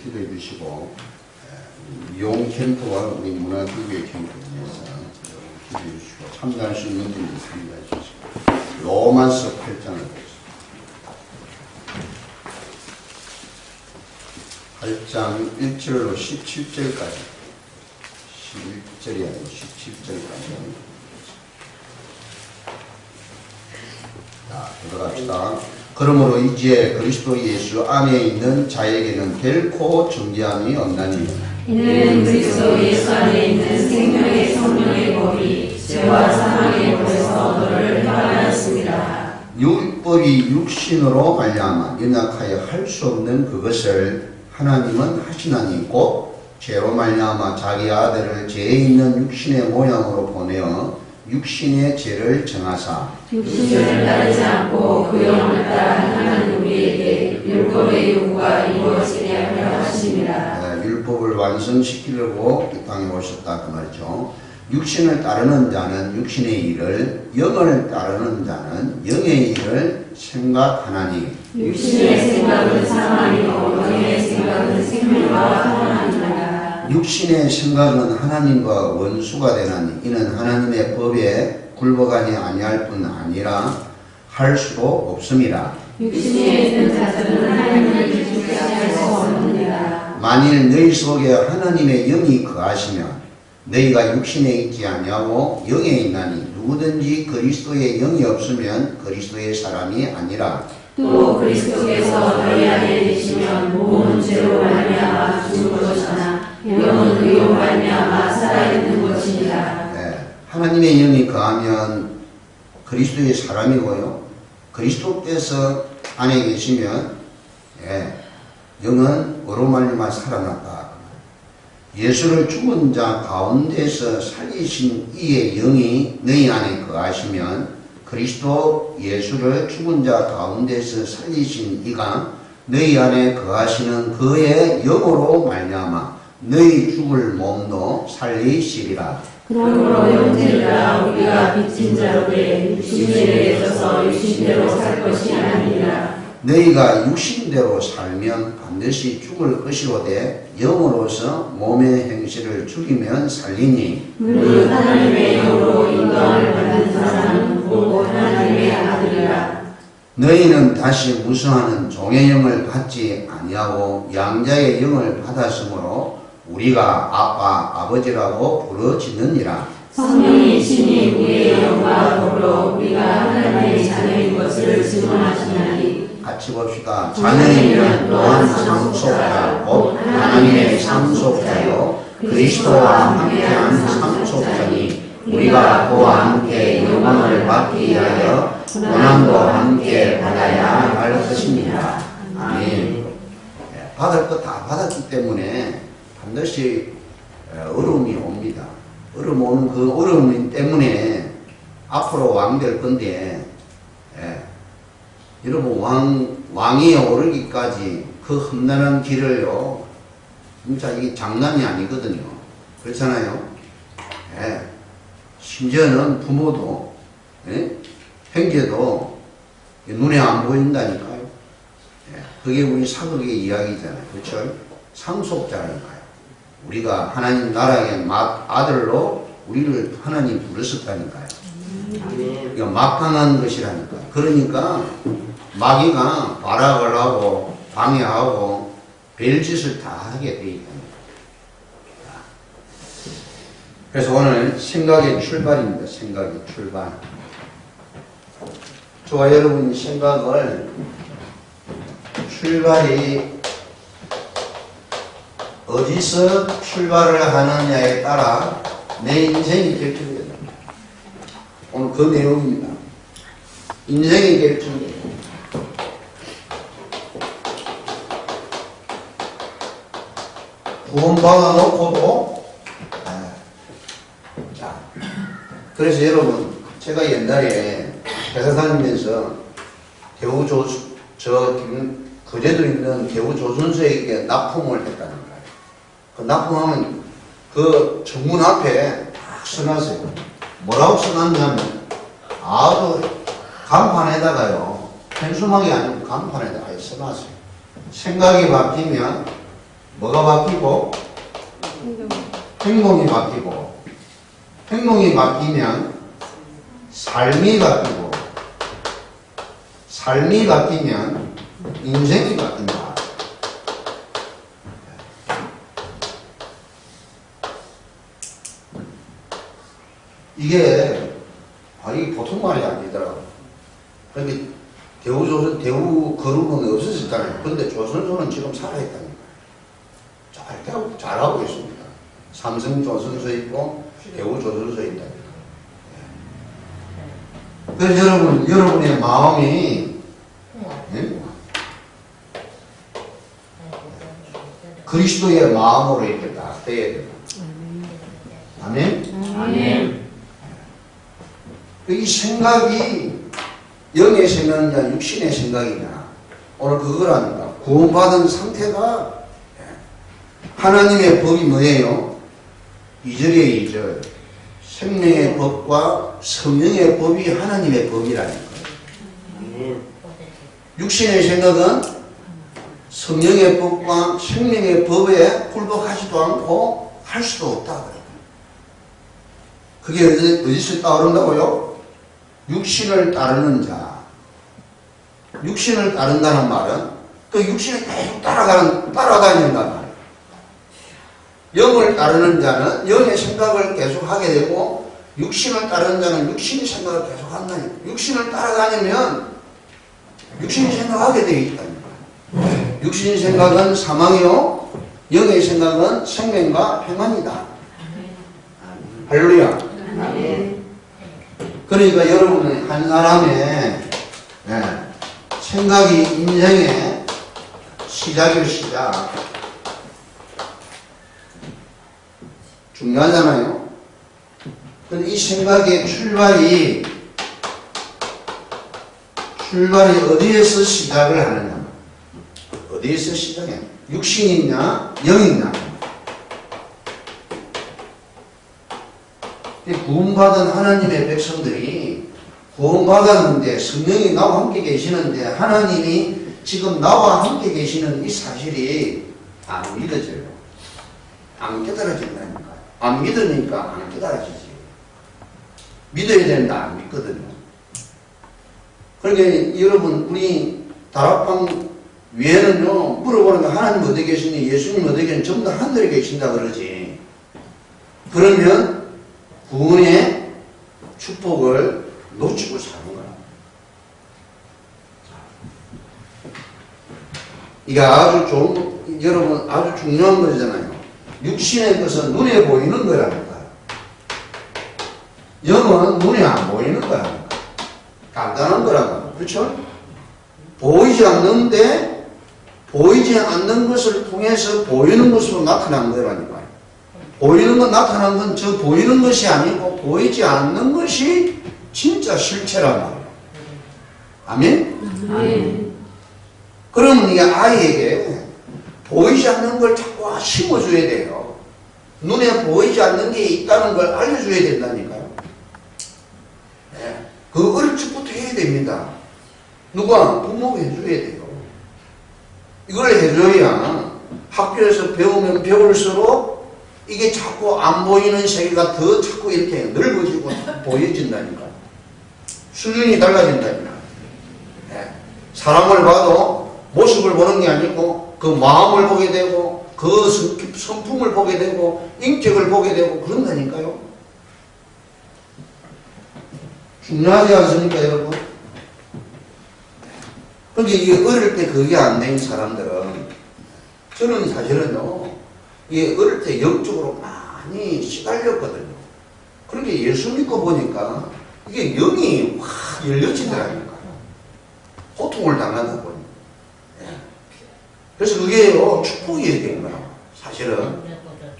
기도해 주시고, 용 캠프와 우리 문화교회 캠프에 대해서 기도해 주시고, 참가할 수 있는 분들 참가해 주시고, 로마서 8장을 보겠습니다. 8장 1절로 17절까지, 11절이 아니고 17절까지. 자, 들어갑시다. 그러므로 이제 그리스도 예수 안에 있는 자에게는 결코 정죄함이 없나니 이는 그리스도 예수 안에 있는 생명의 성령의 법이 죄와 사망의 법에서 너를 해방하였습니다. 율법이 육신으로 말미암아 연약하여 할 수 없는 그것을 하나님은 하시나니 곧 죄로 말미암아 자기 아들을 죄 있는 육신의 모양으로 보내어 육신의 죄를 정하사 육신을 따르지 않고 그 영을 따라 하나님 우리에게 율법의 요구가 이루어지게 하려 하심이라. 율법을 완성시키려고 이 땅에 오셨다 그 말이죠. 육신을 따르는 자는 육신의 일을, 영을 따르는 자는 영의 일을 생각하나니 육신의 생각은 사망이요 영의 생각은 생명과 평안이니라. 육신의 생각은 하나님과 원수가 되나니 이는 하나님의 법에 굴복하니 아니할 뿐 아니라 할 수도 없음이라. 육신에 있는 자들은 하나님을 기쁘게 할 수 없느니라. 만일 너희 속에 하나님의 영이 거하시면 너희가 육신에 있지 아니하고 영에 있나니 누구든지 그리스도의 영이 없으면 그리스도의 사람이 아니라. 또 그리스도께서 너희 안에 계시면 몸은 죄로 말미암아 죽은 것이나 영은 의로 말미암아 살아있는 것이니라. 하나님의 영이 거하면 그리스도의 사람이고요. 그리스도께서 안에 계시면 영은 의로 말미암아 살아났다. 예수를 죽은 자 가운데서 살리신 이의 영이 너희 안에 거하시면 그리스도 예수를 죽은 자 가운데서 살리신 이가 너희 안에 거하시는 그의 영으로 말미암아 너희 죽을 몸도 살리시리라. 그러므로 형제들아 우리가 빚진 자로되 육신대로 있어서 육신대로 살 것이 아니라 너희가 육신대로 살면 반드시 죽을 것이오되 영으로서 몸의 행실을 죽이면 살리니 물론 하나님의 영으로 인도함을 받는 사람은 곧 하나님의 아들이라. 너희는 다시 무서워하는 종의 영을 받지 아니하고 양자의 영을 받았으므로 우리가 아빠 아버지라고 부르짖느니라. 성령이 신이 우리의 영과 더불어 우리가 하나님의 자녀인 것을 증언하시나니. 같이 봅시다. 자녀이면 또한 상속자 곧 하나님의 상속자요 그리스도와 함께한 상속자니 우리가 그와 함께 영광을 받기 위하여 고난도 함께 받아야 할 것입니다. 아멘. 받을 것 다 받았기 때문에 반드시 어려움이 옵니다. 어려움 오는 그 어려움 때문에 앞으로 왕 될 건데 여러분 왕이 오르기까지 그 험난한 길을요 진짜 이게 장난이 아니거든요. 그렇잖아요. 심지어는 부모도 형제도 눈에 안 보인다니까요. 그게 우리 사극의 이야기잖아요. 그렇죠? 상속자니까요. 우리가 하나님 나라의 아들로 우리를 하나님 부르셨다니까요. 그러니까 막강한 것이라니까. 그러니까 마귀가 발악을 하고 방해하고 별짓을 다 하게 돼 있답니다. 그래서 오늘 생각의 출발입니다. 생각의 출발. 저와 여러분이 생각을 출발이 어디서 출발을 하느냐에 따라 내 인생이 결정됩니다. 오늘 그 내용입니다. 인생이 결정됩니다. 구원받아 놓고도 자, 그래서 여러분 제가 옛날에 회사 다니면서 거제도 있는 개우조선소에게 납품을 했다는 거예요. 그 납품하면 그 정문 앞에 딱 써놨어요. 뭐라고 써놨냐면 아주 간판에다가요, 현수막이 아니고 간판에다가 써놨어요. 생각이 바뀌면 뭐가 바뀌고? 행동이 바뀌고, 행동이 바뀌면 삶이 바뀌고, 삶이 바뀌면 인생이 바뀐다. 이게 보통 말이 아니더라고. 그러니까 대우조선, 대우 그룹은 없어졌잖아요. 그런데 조선소는 지금 살아있다는 거예요. 잘하고 있습니다. 삼성조선소 있고, 대우조선소 있다. 그래서 여러분의 마음이, 예? 그리스도의 마음으로 이렇게 딱 돼야 돼요. 아멘? 아멘. 이 생각이 영의 생각이냐 육신의 생각이냐 오늘 그거라니까. 구원받은 상태가 하나님의 법이 뭐예요? 2절에 2절 생명의 법과 성령의 법이 하나님의 법이라니까. 육신의 생각은 성령의 법과 생명의 법에 굴복하지도 않고 할 수도 없다. 그게 어디서 따른다고요? 육신을 따르는 자. 육신을 따른다는 말은 그 육신을 계속 따라다닌단 말이에요. 영을 따르는 자는 영의 생각을 계속 하게 되고, 육신을 따르는 자는 육신의 생각을 계속 한다니까. 육신을 따라다니면 육신의 생각하게 되어 있다니까. 육신의 생각은 사망이요, 영의 생각은 생명과 평안이다. 할렐루야. 그러니까 여러분은 한 사람의 생각이 인생의 시작. 중요하잖아요. 근데 이 생각의 출발이 어디에서 시작을 하느냐? 어디에서 시작해? 육신이냐, 영이냐? 구원받은 하나님의 백성들이 구원받았는데 성령이 나와 함께 계시는데 하나님이 지금 나와 함께 계시는 이 사실이 안 믿어져요. 안 깨달아진다니까. 안 믿으니까 안 깨달아지지. 믿어야 되는데 안 믿거든요. 그러니까 여러분, 우리 다락방 위에는요, 물어보는 거 하나님 어디 계시니, 예수님 어디 계시니, 전부 다 하늘에 계신다 그러지. 그러면 구원의 축복을 놓치고 사는 거야. 이게 아주 좋은, 여러분 아주 중요한 거잖아요. 육신의 것은 눈에 보이는 거라니까요. 영은 눈에 안 보이는 거라니까. 간단한 거라고. 그렇죠? 보이지 않는데, 보이지 않는 것을 통해서 보이는 것으로 나타난 거라니까요. 보이는 건 나타난 건 저 보이는 것이 아니고 보이지 않는 것이 진짜 실체란 말이에요. 아멘? 아멘. 그러면 이 아이에게 보이지 않는 걸 자꾸 심어줘야 돼요. 눈에 보이지 않는 게 있다는 걸 알려줘야 된다니까요. 네. 그 어릴 적부터 해야 됩니다. 누가? 부모가 해줘야 돼요. 이걸 해줘야 학교에서 배우면 배울수록 이게 자꾸 안 보이는 세계가 더 자꾸 이렇게 넓어지고 보여진다니까. 수준이 달라진다니까. 네. 사람을 봐도 모습을 보는 게 아니고 그 마음을 보게 되고 그 성품을 보게 되고 인격을 보게 되고 그런다니까요. 중요하지 않습니까, 여러분? 그러니까 이게 어릴 때 그게 안 된 사람들은, 저는 사실은요, 이게 어릴 때 영적으로 많이 시달렸거든요. 그러니까 예수 믿고 보니까 이게 영이 확 열려지더라니까요. 고통을 당하다 보니. 그래서 그게요, 축복이 된 거야. 사실은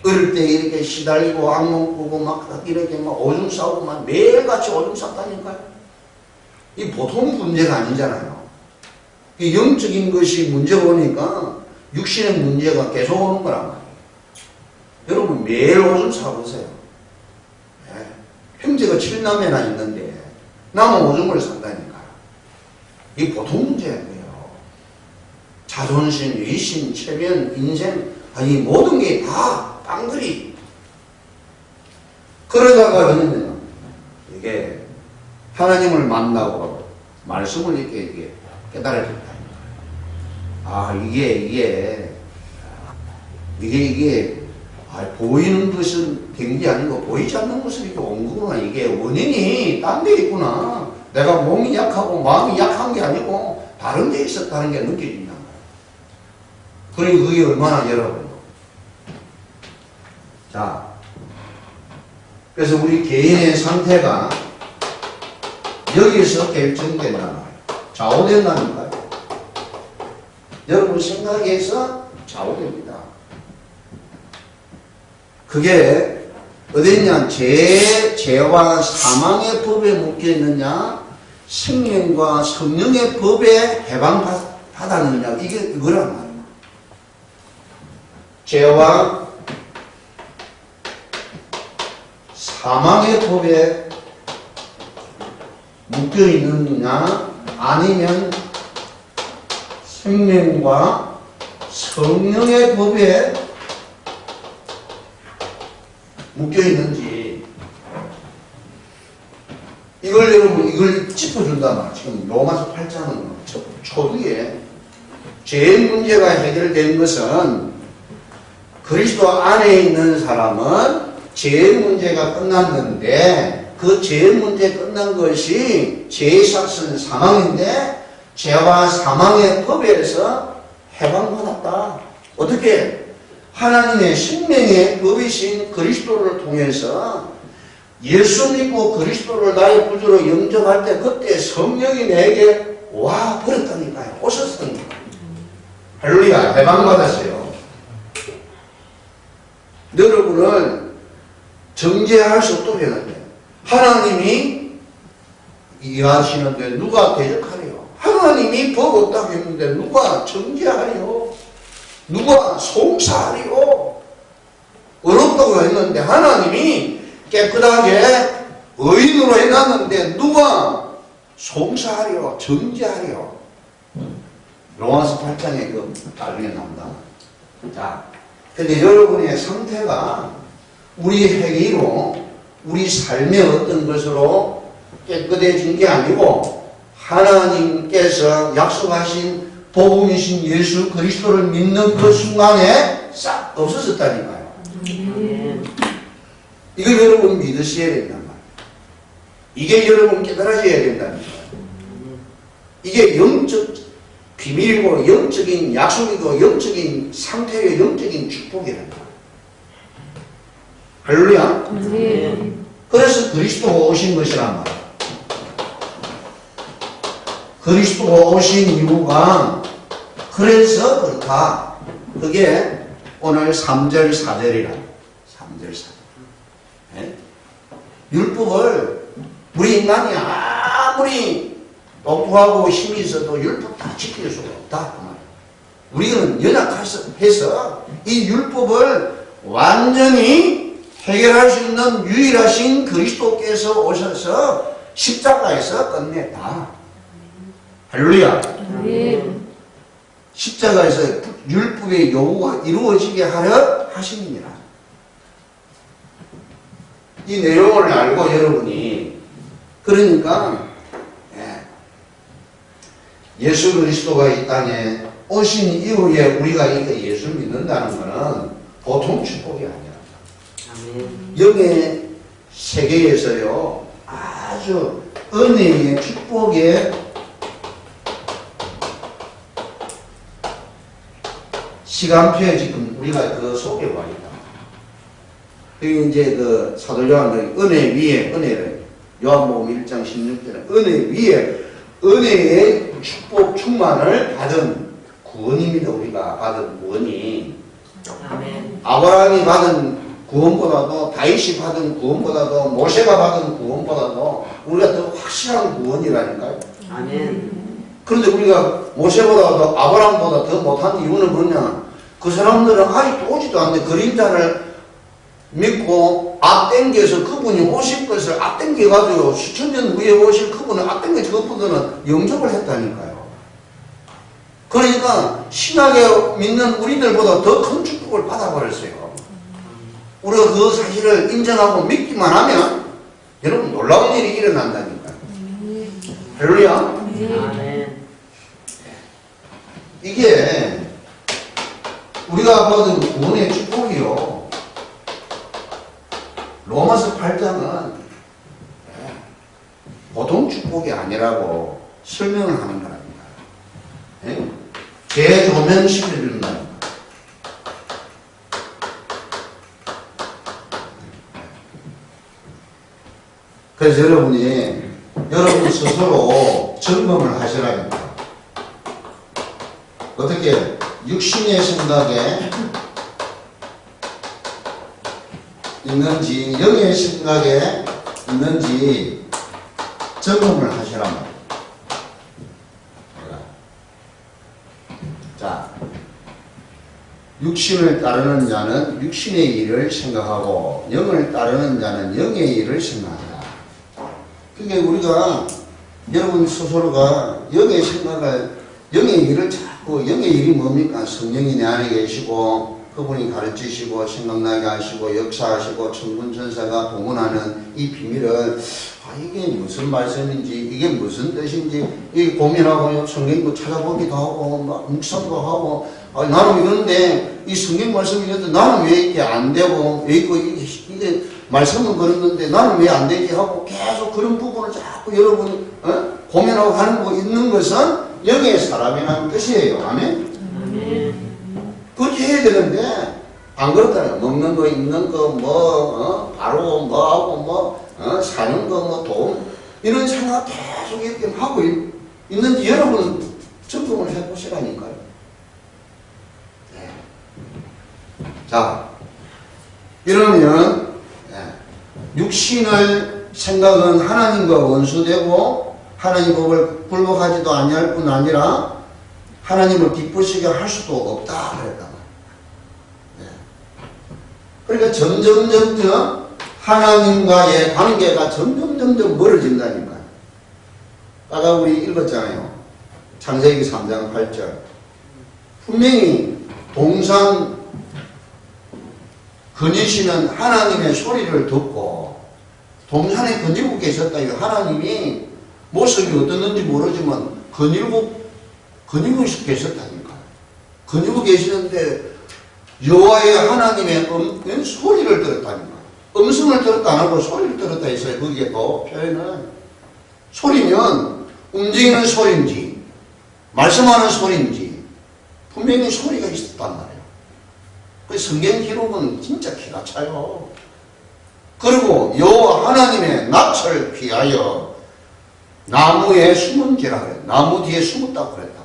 어릴 때 이렇게 시달리고 악몽 꾸고 막 이렇게 막 오줌 싸고 막 매일같이 오줌 쌌다니까요. 이 보통 문제가 아니잖아요. 이 영적인 것이 문제가 오니까 육신의 문제가 계속 오는 거란 말이에요. 여러분 매일 오줌 싸보세요. 네. 형제가 7남매나 있는데 나만 오줌을 싼다니까요. 이게 보통 문제예요. 자존심, 위신, 체면, 인생 아니 모든 게 다 빵들이. 그러다가 이게 하나님을 만나고 말씀을 이렇게 깨달아졌다. 아 이게 보이는 것은 된 게 아니고 보이지 않는 것은 이렇게 온 거구나. 이게 원인이 딴 데 있구나. 내가 몸이 약하고 마음이 약한 게 아니고 다른 데 있었다는 게 느껴진단 말이야. 그러니 그게 얼마나 여러분. 자, 그래서 우리 개인의 상태가 여기서 결정된단 말이야. 좌우된다니까요. 여러분 생각에서 좌우됩니다. 그게 어딨냐? 죄와 사망의 법에 묶여있느냐? 생명과 성령의 법에 해방받았느냐? 이게 그거란 말이야. 죄와 사망의 법에 묶여있느냐? 아니면 생명과 성령의 법에 묶여있는지, 이걸 여러분, 이걸 짚어준단 말이야. 지금 로마서 8장은 초두에 죄의 문제가 해결된 것은 그리스도 안에 있는 사람은 죄의 문제가 끝났는데 그 죄의 문제 끝난 것이 죄의 삭은 사망인데 죄와 사망의 법에서 해방받았다. 어떻게? 하나님의 생명의 법이신 그리스도를 통해서 예수 믿고 그리스도를 나의 구주로 영접할 때 그때 성령이 내게 와 버렸다니까요. 오셨으니까. 할렐루야. 해방받았어요. 여러분을 정죄할 수 없도록 해놨대요. 하나님이 이해하시는데 누가 대적하래요? 하나님이 법 없다고 했는데 누가 정죄하래요? 누가 송사하리요? 어렵다고 했는데 하나님이 깨끗하게 의인으로 해놨는데 누가 송사하리요? 정죄하리요? 로마서 8장에 그 나중에 나온다. 자, 근데 여러분의 상태가 우리 행위로 우리 삶의 어떤 것으로 깨끗해진 게 아니고 하나님께서 약속하신 복음이신 예수 그리스도를 믿는 그 순간에 싹 없어졌다니까요. 이걸 여러분 믿으셔야 된단 말이에요. 이게 여러분 깨달아져야 된다니까요. 이게 영적 비밀이고 영적인 약속이고 영적인 상태의 영적인 축복이란다. 할렐루야. 그래서 그리스도가 오신 것이란 말이에요. 그리스도가 오신 이유가 그래서 그렇다. 그게 오늘 3절 4절이라. 3절 4절. 네? 율법을 우리 인간이 아무리 똑똑하고 힘이 있어도 율법 다 지킬 수가 없다. 우리는 연약해서 이 율법을 완전히 해결할 수 있는 유일하신 그리스도께서 오셔서 십자가에서 끝냈다. 할렐루야. 십자가에서 율법의 요구가 이루어지게 하려 하심이니라. 이 내용을 알고 여러분이 그러니까 예수 그리스도가 이 땅에 오신 이후에 우리가 예수 믿는다는 것은 보통 축복이 아니라 영의 세계에서요 아주 은혜의 축복의 시간표에 지금 우리가 그 속에 와 있다. 여기 이제 그 사도 요한은 은혜 위에 은혜를 요한복음 1장 16절에 은혜 위에 은혜의 축복 충만을 받은 구원입니다. 우리가 받은 구원이. 아멘. 아브라함이 받은 구원보다도 다윗이 받은 구원보다도 모세가 받은 구원보다도 우리가 더 확실한 구원이라니까요. 아멘. 그런데 우리가 모세보다도 아브라함보다 더 못한 이유는 뭐냐? 그 사람들은 아직도 오지도 않는데 그림자를 믿고 앞당겨서 그분이 오실 것을 앞당겨가지고 수천 년 후에 오실 그분을 앞당겨서 그분들은 영접을 했다니까요. 그러니까 신학에 믿는 우리들보다 더 큰 축복을 받아버렸어요. 우리가 그 사실을 인정하고 믿기만 하면 여러분 놀라운 일이 일어난다니까요. 할렐루야. 아멘. 이게 우리가 받은 구원의 축복이요. 로마서 8장은 보통 축복이 아니라고 설명을 하는 거랍니다. 예? 재조명식을 이룬다는 거. 그래서 여러분 스스로 점검을 하시라니까. 어떻게 육신의 생각에 있는지 영의 생각에 있는지 점검을 하시란 말이에요. 자, 육신을 따르는 자는 육신의 일을 생각하고 영을 따르는 자는 영의 일을 생각한다. 그러니까 우리가 여러분 스스로가 영의 생각을 영의 일을 자꾸 영의 일이 뭡니까? 성령이 내 안에 계시고 그분이 가르치시고 생각나게 하시고 역사하시고 천군 천사가 동원하는 이 비밀을 이게 무슨 말씀인지 이게 무슨 뜻인지 이 고민하고 성경도 찾아보기도 하고 막 묵상도 하고 나는 이러는데 이 성경 말씀이 있는데 나는 왜 이게 안 되고 왜 이게 말씀은 그런 건데 나는 왜 안 되지 하고 계속 그런 부분을 자꾸 여러분 고민하고 하는 거 있는 것은 영의 사람이라는 뜻이에요. 아멘? 그렇게 해야 되는데 안 그렇다요. 먹는 거 입는 거 바로 뭐하고 사는 거 돈 이런 생각 계속 이렇게 하고 있는지 여러분 점검을 해보시라니까요. 네. 자, 이러면 육신을 생각은 하나님과 원수되고 하나님 법을 굴복하지도 아니할 뿐 아니라 하나님을 기쁘시게 할 수도 없다 그랬다. 네. 그러니까 점점 하나님과의 관계가 점점 멀어진다니까. 아까 우리 읽었잖아요. 창세기 3장 8절. 분명히 동산 거니시는 하나님의 소리를 듣고 동산에 거니고 계셨다. 하나님이 모습이 어떻는지 모르지만 거니고 계셨다니까. 거니고 계시는데 여호와의 하나님의 소리를 들었다니까. 음성을 들었다 안 하고 소리를 들었다 했어요. 거기에 또 표현은 소리면 움직이는 소리인지 말씀하는 소리인지 분명히 소리가 있었단 말이에요. 그 성경 기록은 진짜 기가 차요. 그리고 여호와 하나님의 낯을 피하여 나무에 숨은지라 그래요. 나무 뒤에 숨었다고 그랬다.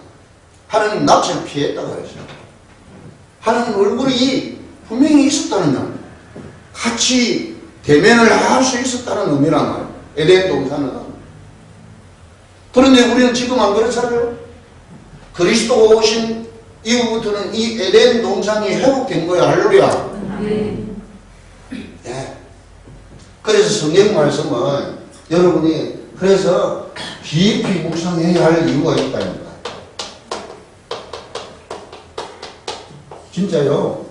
하나님 낯을 피했다고 그랬어요. 하나님 얼굴이 분명히 있었다는 말. 같이 대면을 할 수 있었다는 의미란 말이에요. 에덴 동산은. 그런데 우리는 지금 안 그렇잖아요. 그리스도가 오신 이후부터는 이 에덴 동산이 회복된 거예요. 할렐루야. 네. 그래서 성경 말씀은 여러분이 그래서 깊이 묵상해야 할 이유가 있다니까. 진짜요.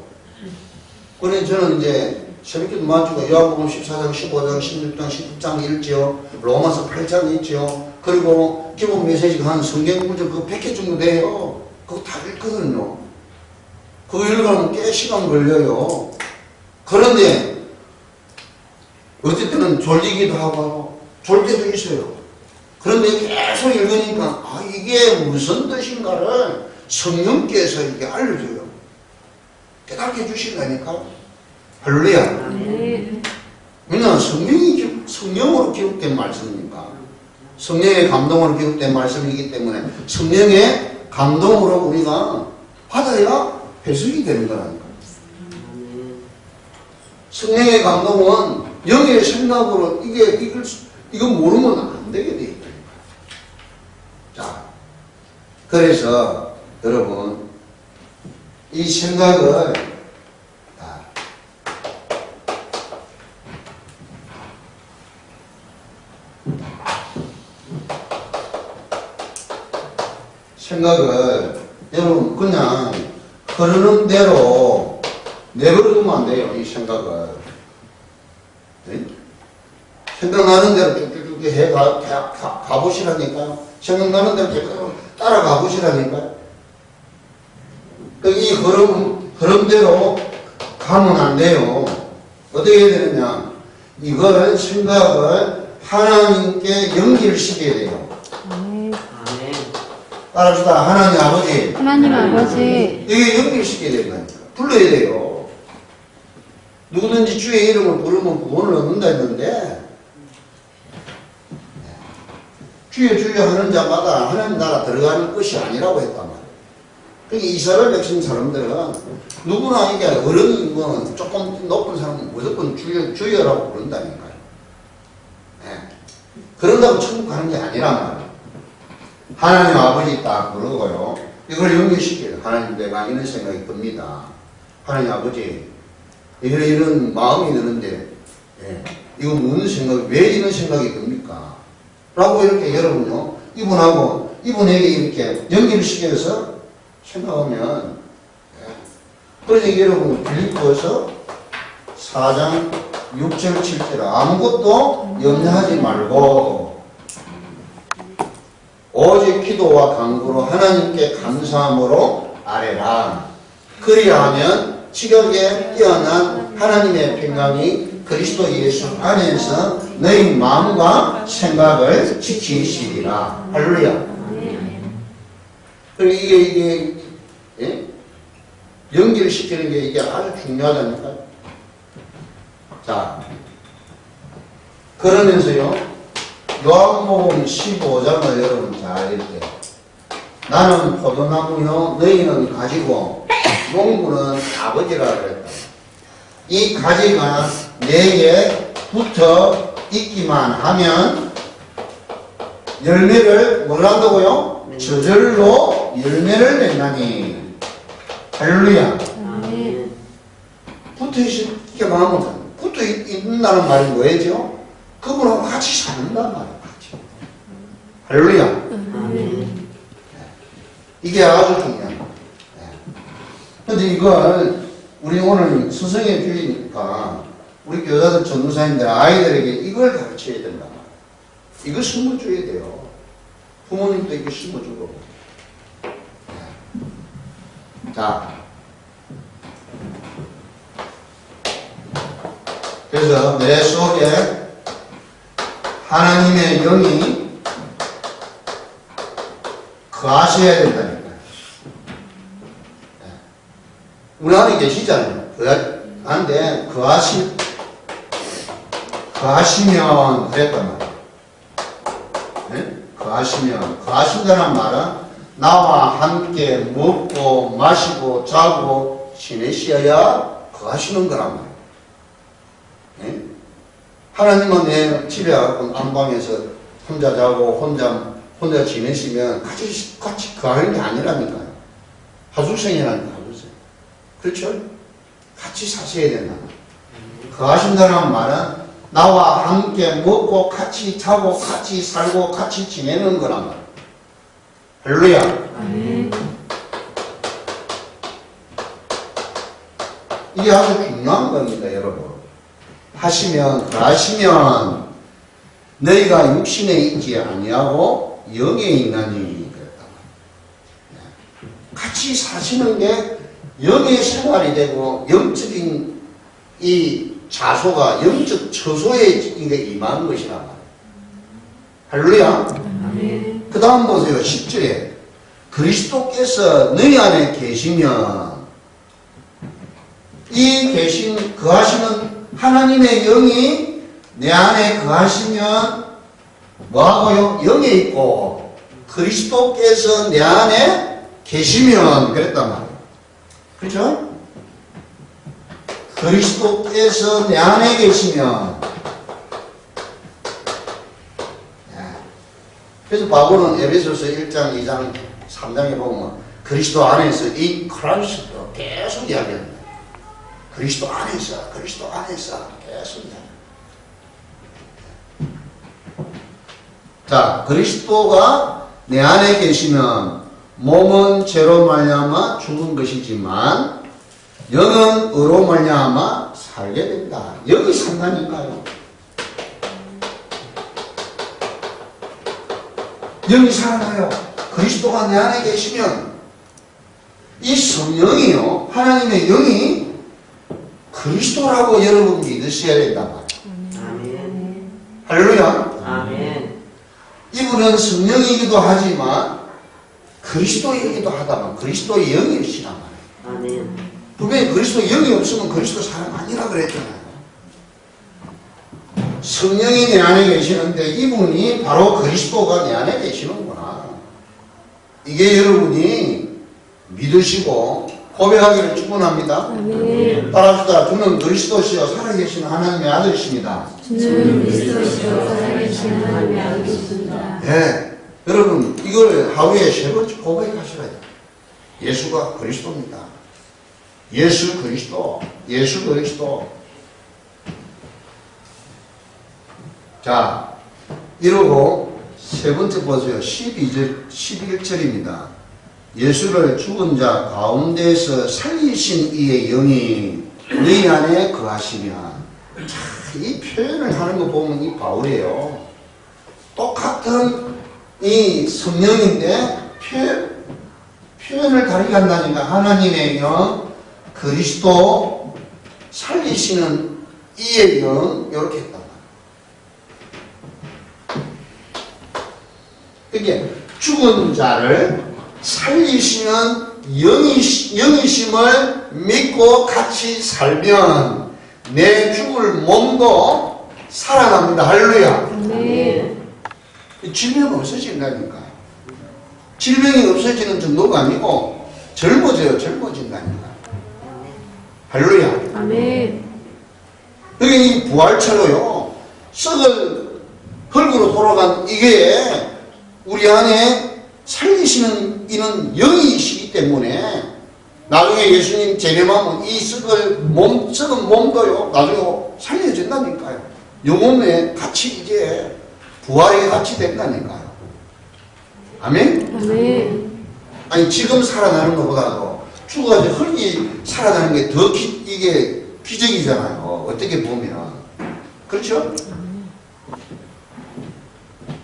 그래 저는 이제 새벽기도 마치고 요한복음 14장, 15장, 16장, 19장 읽지요. 로마서 8장 읽지요. 그리고 기본 메시지가 한 성경 구절 그거 100개 정도 돼요. 그거 다 읽거든요. 그거 읽으면 꽤 시간 걸려요. 그런데 어떨 때는 졸리기도 하고 졸 때도 있어요. 그런데 계속 읽으니까 이게 무슨 뜻인가를 성령께서 이렇게 알려줘요. 깨닫게 해주신다니까. 할렐루야. 왜냐하면 성령으로 기록된 말씀이니까. 성령의 감동으로 기록된 말씀이기 때문에 성령의 감동으로 우리가 받아야 해석이 되는 거라니까. 성령의 감동은 영의 생각으로 이거 모르면 안 되게 돼 있다니까. 자, 그래서 여러분 이 생각을 여러분 그냥 흐르는 대로 내버려두면 안 돼요. 이 생각을. 네? 생각나는 대로 쭉쭉쭉 가보시라니까요. 생각나는 대로 계속 따라가 보시라니까요. 이 흐름대로 가면 안 돼요. 어떻게 해야 되느냐. 이걸 생각을 하나님께 연결시켜야 돼요. 따라합시다. 하나님 아버지. 하나님 아버지. 이게 연결시켜야 된다니까. 불러야 돼요. 누구든지 주의 이름을 부르면 구원을 얻는다 했는데, 주여 주여 하는 자마다 하나님 나라 들어가는 것이 아니라고 했단 말이에요. 그러니까 이스라엘 백성 사람들은 누구나 이게 어른인 거는 조금 높은 사람은 무조건 주여 주여라고 부른다니까요. 네. 그런다고 천국 가는 게 아니란 말이에요. 하나님 아버지 딱 부르고요. 이걸 연결시켜요. 하나님 내가 이런 생각이 듭니다. 하나님 아버지 이런 마음이 드는데 이거 무슨 생각이 왜 이런 생각이 듭니까? 라고 이렇게 여러분요 이분하고 이분에게 이렇게 연결시켜서 생각하면 그러니까 여러분 빌립보에서 4장 6절 7절 아무것도 염려하지 말고 오직 기도와 간구로 하나님께 감사함으로 아뢰라. 그리하면 지극히 뛰어난 하나님의 평강이 그리스도 예수 안에서 너희 마음과 생각을 지키시리라. 할렐루야. 그리고 이게 예? 연결시키는 게 이게 아주 중요하다니까요. 자, 그러면서요, 요한복음 15장을 여러분 잘 읽게요. 나는 포도나무요, 너희는 가지고 농부는 아버지라 그랬다. 이 가지가 내에 붙어 있기만 하면 열매를 뭘 한다고요? 저절로 열매를 낸다니. 할렐루야. 붙어 있기만 하면 붙어 있는다는 말이 뭐예요? 그분하고 같이 사는단 말이에요. 같이. 할렐루야. 이게 아주 중요해요. 근데 이걸 우리 오늘 스승의 주의니까 우리 교사들 전도사님들 아이들에게 이걸 가르쳐야 된단 말이에요. 이거 심어줘야 돼요. 부모님도 이거 심어주고. 자, 그래서 내 속에 하나님의 영이 거하셔야 된다니까요. 우리 안에 계시잖아요. 그런데 거하시면 그랬단 말이에요. 네? 거하신다는 말은 나와 함께 먹고 마시고 자고 지내셔야 거하시는 거란 말이에요. 네? 하나님은 내 집에 가고 안방에서 혼자 자고 혼자 지내시면 같이 거하는 게 아니라니까요. 하수생이라니까, 하수생. 그렇죠? 같이 사셔야 된다. 거하신다는 말은 나와 함께 먹고 같이 자고 같이 살고 같이 지내는 거란 말이에요. 할렐루야. 이게 아주 중요한 겁니다, 여러분. 거하시면 너희가 육신에 있지 아니하고 영에 있나니 그랬다. 같이 사시는 게 영의 생활이 되고 영적인 이 자소가 영적 처소에 이게 임하는 것이란 말이에요. 할렐루야. 그 다음 보세요. 10절에 그리스도께서 너희 안에 계시면 이 계신 거하시는 하나님의 영이 내 안에 거하시면 뭐하고요? 영에 있고 그리스도께서 내 안에 계시면 그랬단 말이에요. 그렇죠? 그리스도께서 내 안에 계시면 그래서 바울은 에베소서 1장, 2장, 3장에 보면 그리스도 안에서 이 크라이스도 계속 이야기합니다. 그리스도 안에서 계속 이야기합니다. 자, 그리스도가 내 안에 계시면 몸은 죄로 말미암아 죽은 것이지만 영은 의로 말미암아 살게 된다. 여기 상관인가요? 영이 살아나요. 그리스도가 내 안에 계시면 이 성령이요, 하나님의 영이 그리스도라고 여러분 믿으셔야 된단 말이에요. 아멘. 할렐루야. 아멘. 이분은 성령이기도 하지만 그리스도이기도 하다만 그리스도의 영이시란 말이에요. 아멘. 분명히 그리스도의 영이 없으면 그리스도 사람 아니라 그랬잖아요. 성령이 내 안에 계시는데 이분이 바로 그리스도가 내 안에 계시는구나. 이게 여러분이 믿으시고 고백하기를 축원합니다. 아멘. 따라합시다. 주는 그리스도시요 살아계신 하나님의 아들이십니다. 주는 그리스도시요 살아계신 하나님의 아들이십니다. 네. 여러분 이걸 하루에 3번 고백하셔야 돼요. 예수가 그리스도입니다. 예수 그리스도, 예수 그리스도. 자, 이러고 세 번째 보세요. 11절입니다. 예수를 죽은 자 가운데서 살리신 이의 영이 너희 안에 거하시면. 자, 이 표현을 하는 거 보면 이 바울이에요. 똑같은 이 성령인데 표현을 다르게 한다니까. 하나님의 영, 그리스도, 살리시는 이의 영, 이렇게 했단 말이에요. 이게 죽은 자를 살리시는 영이심을 믿고 같이 살면 내 죽을 몸도 살아납니다. 할렐루야. 네. 질병이 없어진다니까요. 질병이 없어지는 정도가 아니고 젊어져요. 젊어진다니까요. 할렐루야. 아멘. 여기 이 부활체로요, 썩을 흙으로 돌아간 이게 우리 안에 살리시는 이는 영이시기 때문에 나중에 예수님 재림하면 이 썩은 몸도요, 나중에 살려진다니까요. 영혼에 같이 이제 부활에 같이 된다니까요. 아멘? 아멘. 아니, 지금 살아나는 것보다도 죽어가지고 흙이 살아나는 게 더 이게 기적이잖아요. 어떻게 보면. 그렇죠?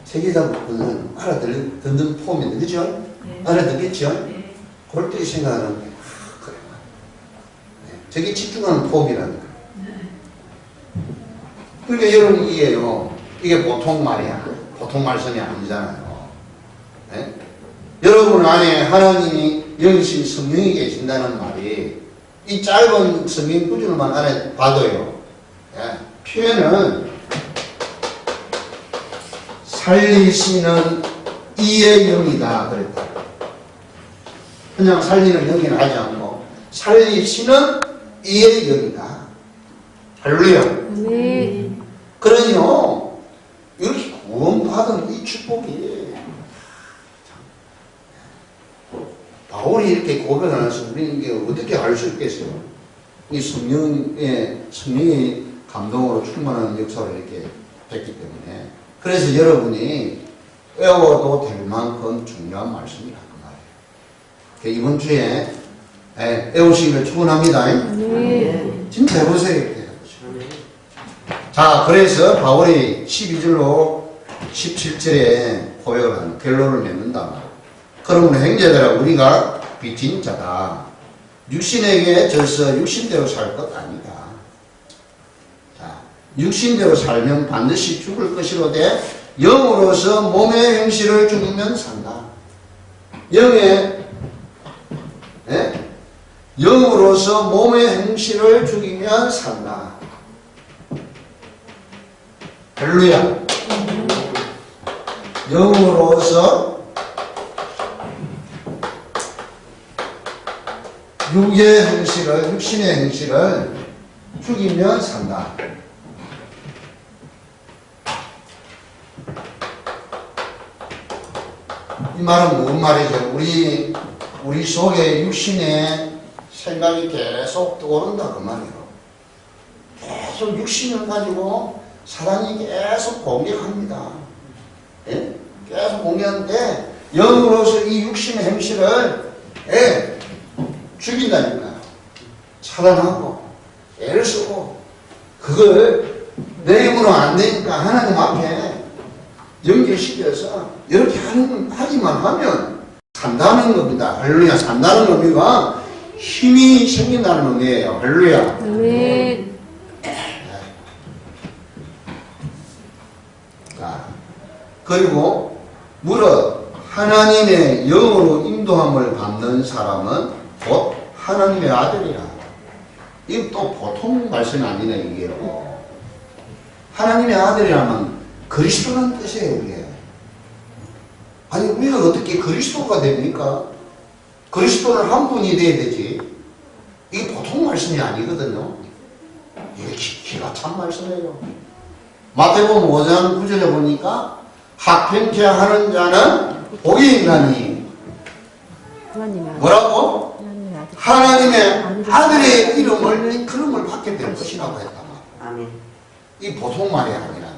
세계사는 알아듣는 폼인데, 그죠? 네. 알아듣겠죠? 네. 그럴 때 생각하는, 그래. 네. 저게 집중하는 폼이라니까. 그러니까 여러분, 이게 보통 말이야. 보통 말씀이 아니잖아요. 네? 여러분 안에 하나님이 영이신 성령이 계신다는 말이 이 짧은 성경 구절만 안에 봐도요. 예, 표현은 살리시는 이의 영이다 그랬다. 그냥 살리는 영이는 하지 않고 살리시는 이의 영이다. 할렐루야. 아멘. 그러니요, 이렇게 구원받은 이 축복이 바울이 이렇게 고백을 안 해서 우리는 이게 어떻게 알 수 있겠어요? 이 성령의 감동으로 충만한 역사를 이렇게 했기 때문에. 그래서 여러분이 외워도 될 만큼 중요한 말씀이라는 말이에요. 이번 주에 외우시기를 축원합니다. 아멘. 진짜 해보세요. 자, 그래서 바울이 12절로 17절에 고백을 하는 결론을 맺는다. 그러므로 형제들아 우리가 빚진 자다. 육신에게 져서 육신대로 살 것 아니다. 자, 육신대로 살면 반드시 죽을 것이로되 영으로서 몸의 행실을 죽이면 산다. 영으로서 몸의 행실을 죽이면 산다. 할렐루야. 영으로서 육신의 행실을 죽이면 산다. 이 말은 무슨 말이죠? 우리 속에 육신의 생각이 계속 떠오른다 그 말이에요. 계속 육신을 가지고 사단이 계속 공격합니다. 예? 계속 공격하는데 영으로서 이 육신의 행실을 죽인다니까요. 차단하고 애를 쓰고 그걸 내 힘으로 안 되니까 하나님 앞에 연결시켜서 이렇게 하기만 하면 산다는 겁니다. 할렐루야. 산다는 의미가 힘이 생긴다는 의미예요. 할렐루야. 아멘. 자, 그리고 무릇 하나님의 영으로 인도함을 받는 사람은 곧 하나님의 아들이라. 이거 또 보통 말씀이 아니네, 이게요. 하나님의 아들이라면 그리스도라는 뜻이에요, 이게. 아니, 우리가 어떻게 그리스도가 됩니까? 그리스도는 한 분이 돼야 되지. 이게 보통 말씀이 아니거든요. 이게 기가 찬 말씀이에요. 마태복음 5장 9절에 보니까 합평케 하는 자는 복이 있나니 뭐라고? 하나님의 아들의 이름을 이름을 받게 될 것이라고 했단 말이에요. 아멘. 이 보통 말이 아니라는 거예요.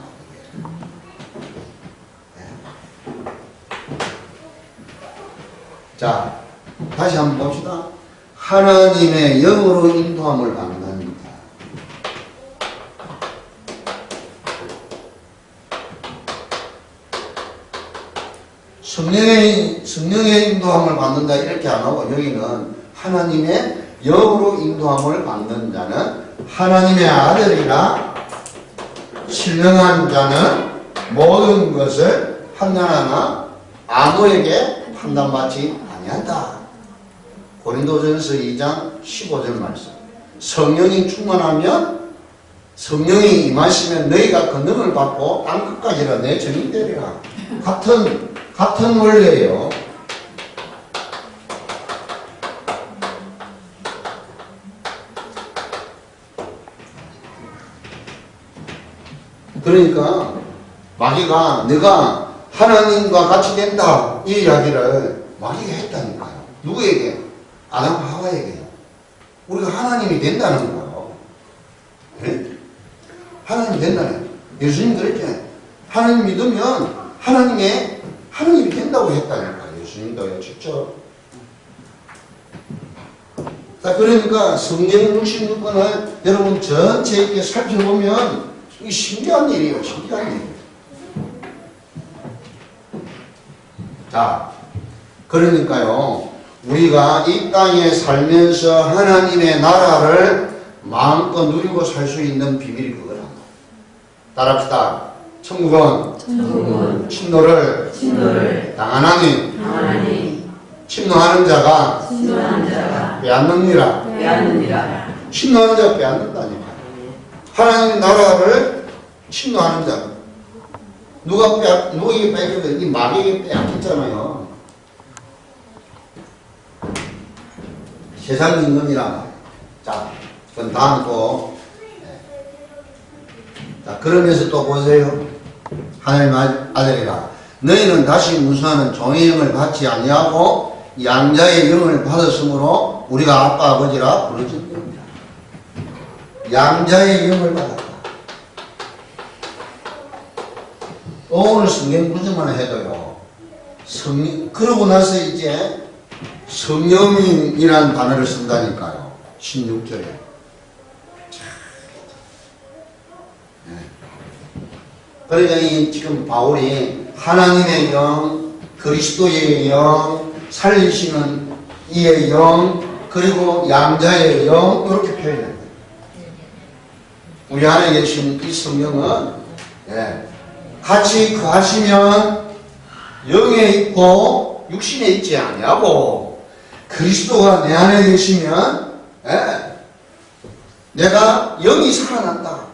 자, 다시 한번 봅시다. 하나님의 영으로 인도함을 받는 자. 성령의 인도함을 받는다 이렇게 안 하고 여기는 하나님의 영으로 인도함을 받는 자는 하나님의 아들이라 신령한 자는 모든 것을 판단하나 아무에게 판단받지 아니한다. 고린도전서 2장 15절 말씀. 성령이 충만하면 성령이 임하시면 너희가 그 능을 받고 땅끝까지라 내 증인 되리라. 같은 원리예요. 그러니까 마귀가 내가 하나님과 같이 된다 이 이야기를 마귀가 했다니까요. 누구에게? 아담 하와에게요. 우리가 하나님이 된다는 거예요. 네? 하나님이 된다는. 예수님 그랬잖아요. 하나님 믿으면 하나님이 된다고 했다니까요. 예수님도 직접. 자, 그러니까 성경 66권을 여러분 전체 이렇게 살펴보면 이게 신기한 일이에요. 신기한 일. 자, 그러니까요. 우리가 이 땅에 살면서 하나님의 나라를 마음껏 누리고 살 수 있는 비밀이 그거라. 따라합시다. 천국은 침노를 당하나니 침노하는 자가 빼앗느니라. 침노하는 자가 빼앗는다니까. 하나님의 나라를 침노하는 자. 누구에게 빼앗겼어요? 이 마귀에게 빼앗겼잖아요. 세상 임금이라. 자, 그건 다음 또. 자, 그러면서 또 보세요. 하나님 아들이라. 너희는 다시 무수하는 종의 영을 받지 아니하고 양자의 영을 받았으므로 우리가 아빠 아버지라 부르짖는 겁니다. 양자의 영을 받았다. 오늘 성경 구절만 해도요. 그러고 나서 이제 성령이라는 단어를 쓴다니까요. 16절에. 그러니까 지금 바울이 하나님의 영, 그리스도의 영, 살리시는 이의 영, 그리고 양자의 영 이렇게 표현해요. 우리 안에 계신 이 성령은 같이 거하시면 영에 있고 육신에 있지 아니하고 그리스도가 내 안에 계시면 내가 영이 살아난다.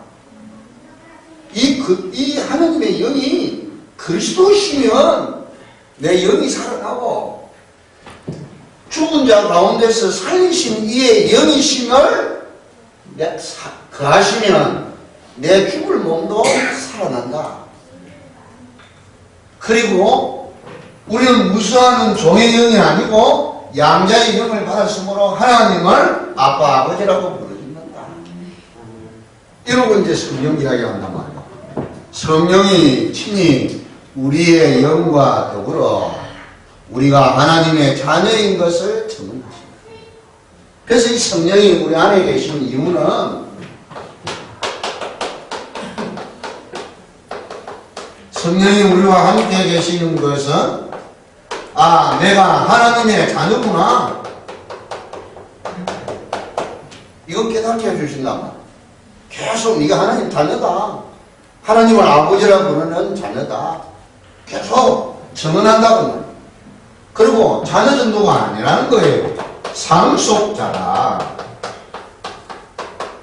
이 하나님의 영이 그리스도시면 내 영이 살아나고 죽은 자 가운데서 살리신 이의 영이심을 거하시면 내 죽을 몸도 살아난다. 그리고 우리는 무수하는 종의 영이 아니고 양자의 영을 받았으므로 하나님을 아빠 아버지라고 부르짖는다. 이러고 이제 성령 이야기한단 말이에요. 성령이 친히 우리의 영과 더불어 우리가 하나님의 자녀인 것을 증언하십니다. 그래서 이 성령이 우리 안에 계신 이유는 성령이 우리와 함께 계시는 것은 내가 하나님의 자녀구나. 이거 깨닫게 해주신단 말이야. 계속 네가 하나님 자녀다. 하나님을 아버지라고 부르는 자녀다. 계속 증언한다고 말이야. 그리고 자녀 정도가 아니라는 거예요. 상속자다.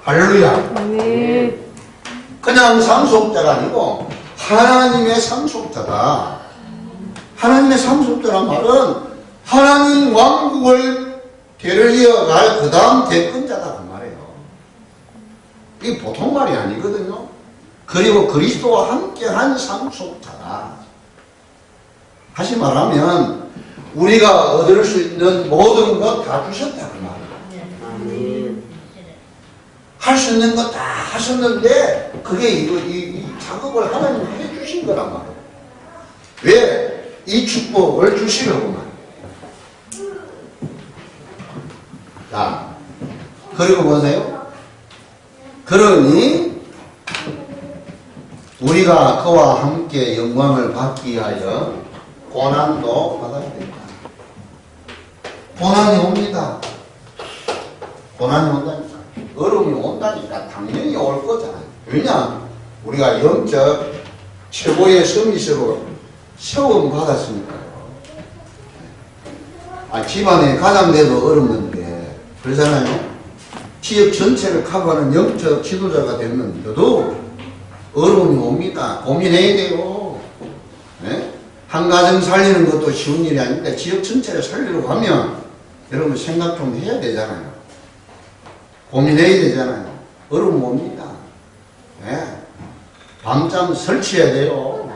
할렐루야. 그냥 상속자가 아니고 하나님의 상속자다. 하나님의 상속자란 말은 하나님 왕국을 대를 이어갈 그 다음 대권자다 그 말이에요. 이게 보통 말이 아니거든요. 그리고 그리스도와 함께한 상속자다. 다시 말하면 우리가 얻을 수 있는 모든 것 다 주셨다 그 말이에요. 할 수 있는 것 다 하셨는데 그게 이 작업을 하나님 해주신 거란 말이에요. 왜? 이 축복을 주시려고 말이에요. 자, 그리고 보세요. 그러니 우리가 그와 함께 영광을 받기 위하여 고난도 받아야 된다. 고난이 옵니다. 고난이 온다니까. 어려움이 온다니까. 당연히 올 거잖아요. 왜냐? 우리가 영적 최고의 서밋으로 세움 받았으니까요. 집안에 가장돼도 어렵는데 그러잖아요. 지역 전체를 커버하는 영적 지도자가 되면서도 어려움이 옵니다. 고민해야 돼요. 네? 한 가정 살리는 것도 쉬운 일이 아닌데 지역 전체를 살리려고 하면 여러분 생각 좀 해야 되잖아요. 고민해야 되잖아요. 어려움 옵니다. 네? 밤잠 설치해야 돼요.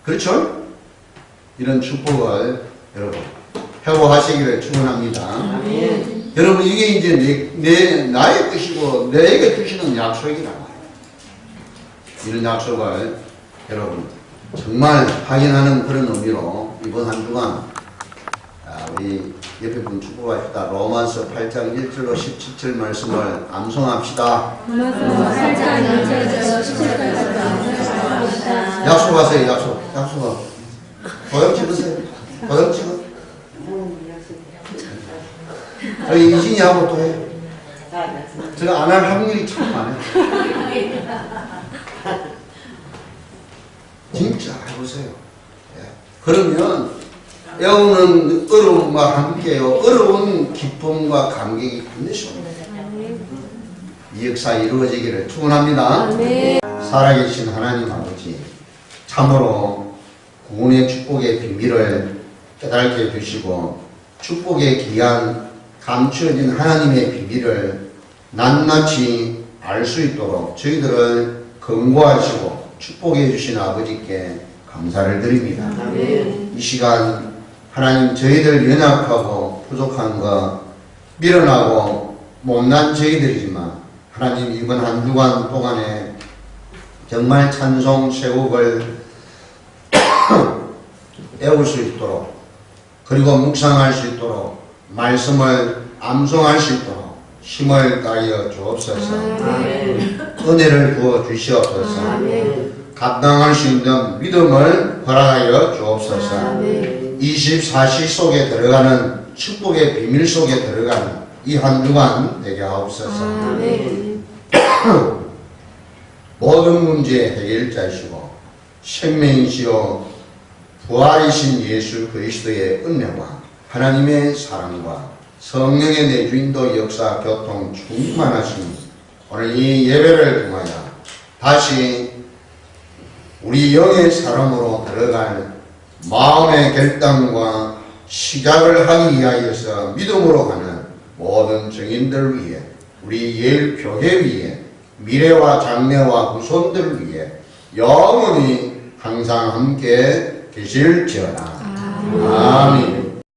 그렇죠? 이런 축복을 여러분 회복하시기를 축원합니다. 아멘. 여러분 이게 이제 나의 뜻이고 내게 주시는 약속이란 말이에요. 이런 약속을 여러분 정말 확인하는 그런 의미로 이번 한 주간 우리 옆에 분 축복합시다. 로마서 8장 1절로 17절 말씀을 암송합시다. 로마서 8장 1절에서 17절까지 암송합시다. 약속하세요. 약속. 도장 찍으세요. 도장 찍어. 저희 이진이하고 또 해요. 제가 안 할 확률이 참 많아요. 진짜 해보세요. 그러면 여우는 어려움과 함께요. 어려운 기쁨과 감격이 반드시 옵니다. 이 역사 이루어지기를 축원합니다. 살아계신 하나님 아버지, 참으로 구원의 축복의 비밀을 깨닫게 해주시고 축복의 기한 감추어진 하나님의 비밀을 낱낱이 알 수 있도록 저희들을 권고하시고 축복해 주신 아버지께 감사를 드립니다. 이 시간 하나님 저희들 연약하고 부족한 것 미련하고 못난 저희들이지만 하나님 이번 한 주간 동안에 정말 찬송 제곡을 배울 수 있도록 그리고 묵상할 수 있도록 말씀을 암송할 수 있도록 힘을 다하여 주옵소서. 은혜를 부어 주시옵소서. 감당할 수 있는 믿음을 허락하여 주옵소서. 24시 속에 들어가는 축복의 비밀 속에 들어가는 이 한 주간 되게 하옵소서. 모든 문제의 해결자이시고 생명이시요 부활이신 예수 그리스도의 은혜와 하나님의 사랑과 성령의 내주인도 역사 교통 충만하신 오늘 이 예배를 통하여 다시 우리 영의 사람으로 들어갈 마음의 결단과 시작을 하기 위하여서 믿음으로 가는 모든 증인들 위해 우리 예일교회 위해 미래와 장래와 후손들을 위해 영원히 항상 함께 계실지어다. 아멘.